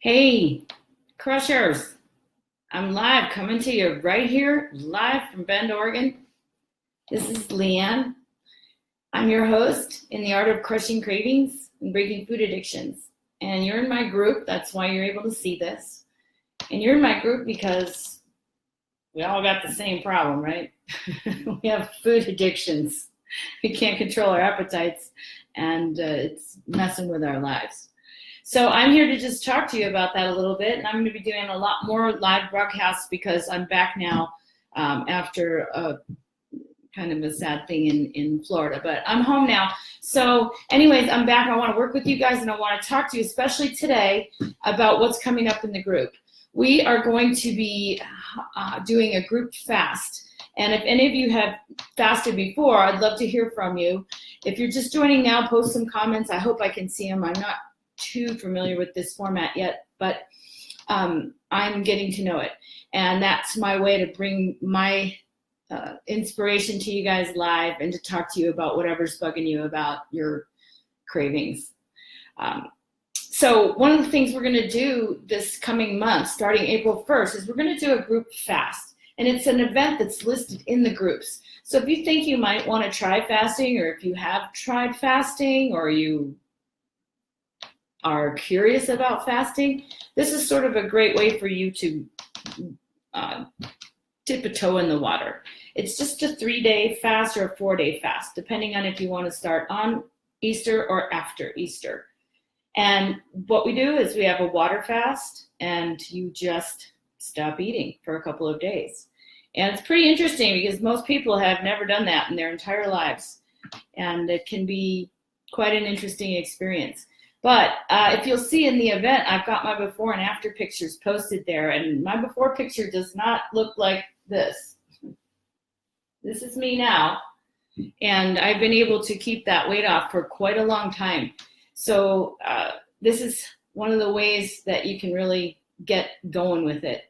Hey, Crushers, I'm live coming to you right here, live from Bend, Oregon. This is Leanne. I'm your host in the art of crushing cravings and breaking food addictions. And you're in my group, that's why you're able to see this. And you're in my group because we all got the same problem, right? We have food addictions. We can't control our appetites, and it's messing with our lives. So I'm here to just talk to you about that a little bit, and I'm going to be doing a lot more live broadcasts because I'm back now after a kind of a sad thing in Florida, but I'm home now. So anyways, I'm back. I want to work with you guys, and I want to talk to you, especially today, about what's coming up in the group. We are going to be doing a group fast. And if any of you have fasted before, I'd love to hear from you. If you're just joining now, post some comments. I hope I can see them. I'm not too familiar with this format yet, but I'm getting to know it. And that's my way to bring my inspiration to you guys live and to talk to you about whatever's bugging you about your cravings. So one of the things we're going to do this coming month, starting April 1st, is we're going to do a group fast. And it's an event that's listed in the groups. So if you think you might want to try fasting, or if you have tried fasting, or you are curious about fasting, this is sort of a great way for you to dip a toe in the water. It's just a 3-day fast or a 4-day fast, depending on if you want to start on Easter or after Easter. And what we do is we have a water fast, and you just stop eating for a couple of days. And it's pretty interesting because most people have never done that in their entire lives. And it can be quite an interesting experience. But if you'll see in the event, I've got my before and after pictures posted there. And my before picture does not look like this. This is me now. And I've been able to keep that weight off for quite a long time. So this is one of the ways that you can really get going with it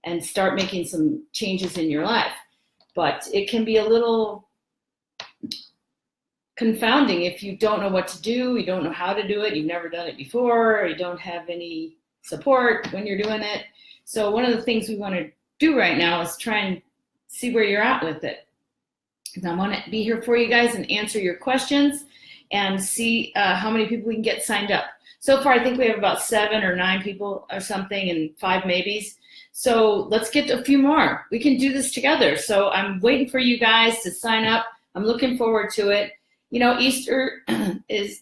and start making some changes in your life. But it can be a little confounding if you don't know what to do, you don't know how to do it, you've never done it before, or you don't have any support when you're doing it. So one of the things we want to do right now is try and see where you're at with it. And I want to be here for you guys and answer your questions and see how many people we can get signed up. So far, I think we have about 7 or 9 people or something, and 5 maybes. So let's get a few more. We can do this together. So I'm waiting for you guys to sign up. I'm looking forward to it. You know, Easter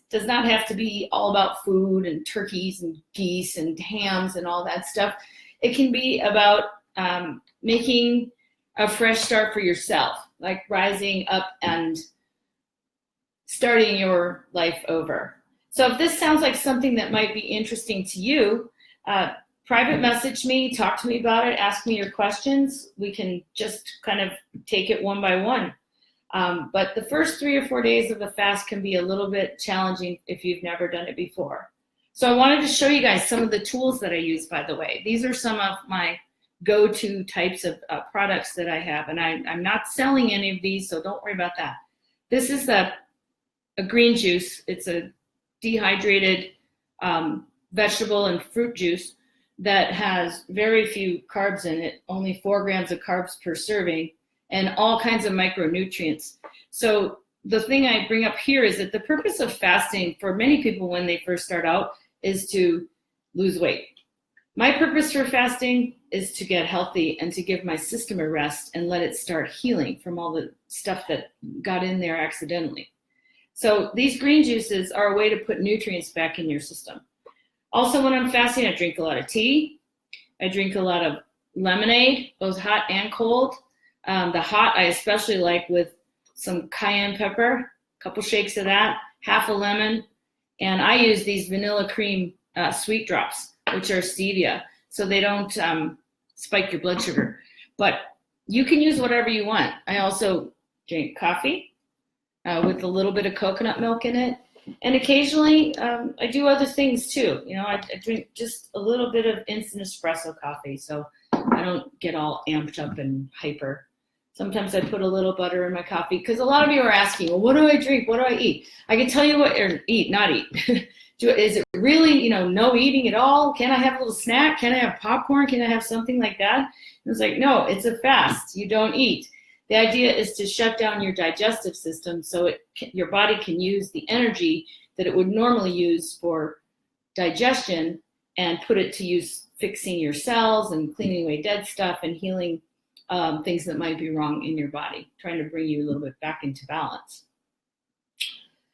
does not have to be all about food and turkeys and geese and hams and all that stuff. It can be about making a fresh start for yourself, like rising up and starting your life over. So if this sounds like something that might be interesting to you, private message me, talk to me about it, ask me your questions. We can just kind of take it one by one. But the first 3 or 4 days of the fast can be a little bit challenging if you've never done it before. So I wanted to show you guys some of the tools that I use, by the way. These are some of my go-to types of products that I have, and I'm not selling any of these, so don't worry about that. This is a green juice. It's a dehydrated vegetable and fruit juice that has very few carbs in it, only 4 grams of carbs per serving, and all kinds of micronutrients. So the thing I bring up here is that the purpose of fasting for many people when they first start out is to lose weight. My purpose for fasting is to get healthy and to give my system a rest and let it start healing from all the stuff that got in there accidentally. So these green juices are a way to put nutrients back in your system. Also, when I'm fasting, I drink a lot of tea. I drink a lot of lemonade, both hot and cold. The hot I especially like with some cayenne pepper, a couple shakes of that, half a lemon, and I use these vanilla cream sweet drops, which are stevia, so they don't spike your blood sugar. But you can use whatever you want. I also drink coffee with a little bit of coconut milk in it, and occasionally I do other things too. You know, I drink just a little bit of instant espresso coffee, so I don't get all amped up and hyper. Sometimes I put a little butter in my coffee because a lot of you are asking, well, what do I drink? What do I eat? I can tell you what, or eat, not eat. Is it really, no eating at all? Can I have a little snack? Can I have popcorn? Can I have something like that? And it's like, no, it's a fast. You don't eat. The idea is to shut down your digestive system so your body can use the energy that it would normally use for digestion and put it to use fixing your cells and cleaning away dead stuff and healing things that might be wrong in your body, trying to bring you a little bit back into balance.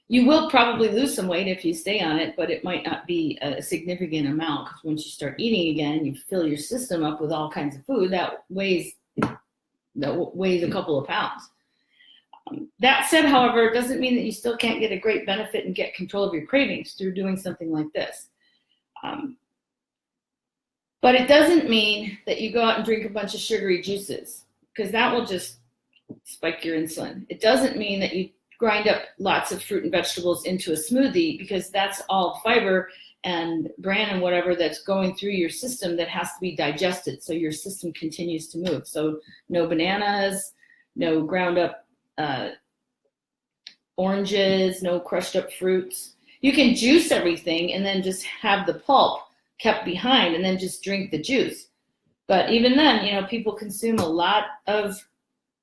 You will probably lose some weight if you stay on it, but it might not be a significant amount, because once you start eating again, you fill your system up with all kinds of food that weighs a couple of pounds. That said, however, it doesn't mean that you still can't get a great benefit and get control of your cravings through doing something like this. But it doesn't mean that you go out and drink a bunch of sugary juices, because that will just spike your insulin. It doesn't mean that you grind up lots of fruit and vegetables into a smoothie, because that's all fiber and bran and whatever that's going through your system that has to be digested so your system continues to move. So no bananas, no ground up oranges, no crushed up fruits. You can juice everything and then just have the pulp kept behind and then just drink the juice. But even then, people consume a lot of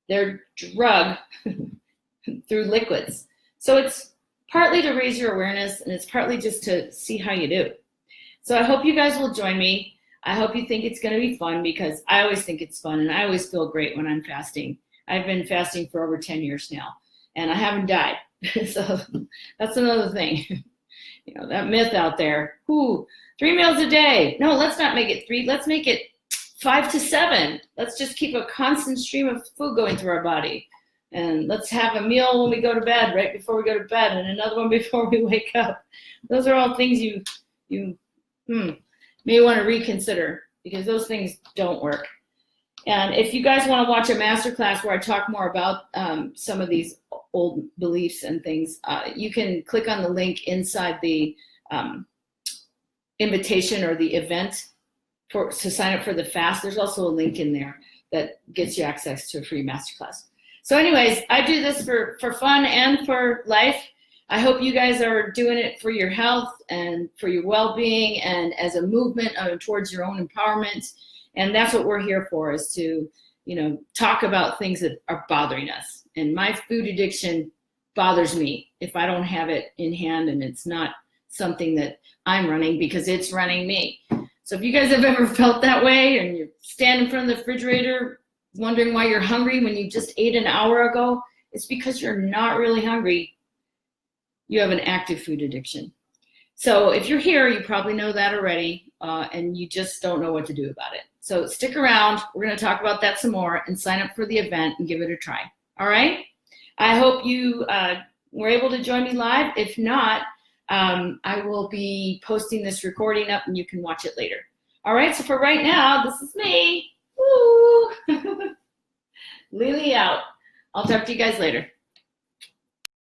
their drug through liquids. So it's partly to raise your awareness, and it's partly just to see how you do. So I hope you guys will join me. I hope you think it's going to be fun, because I always think it's fun, and I always feel great when I'm fasting. I've been fasting for over 10 years now, and I haven't died. So that's another thing. That myth out there, 3 meals a day. No, let's not make it 3. Let's make it 5 to 7. Let's just keep a constant stream of food going through our body. And let's have a meal when we go to bed, right before we go to bed, and another one before we wake up. Those are all things you may want to reconsider, because those things don't work. And if you guys want to watch a masterclass where I talk more about some of these old beliefs and things, you can click on the link inside the invitation or the event to sign up for the fast. There's also a link in there that gets you access to a free masterclass. So anyways, I do this for fun and for life. I hope you guys are doing it for your health and for your well-being and as a movement towards your own empowerment. And that's what we're here for, is to, talk about things that are bothering us. And my food addiction bothers me if I don't have it in hand and it's not something that I'm running, because it's running me. So if you guys have ever felt that way and you stand in front of the refrigerator wondering why you're hungry when you just ate an hour ago, it's because you're not really hungry. You have an active food addiction. So if you're here, you probably know that already, and you just don't know what to do about it. So stick around. We're going to talk about that some more, and sign up for the event and give it a try. All right? I hope you were able to join me live. If not, I will be posting this recording up and you can watch it later. All right, so for right now, this is me. Woo! Lily out. I'll talk to you guys later.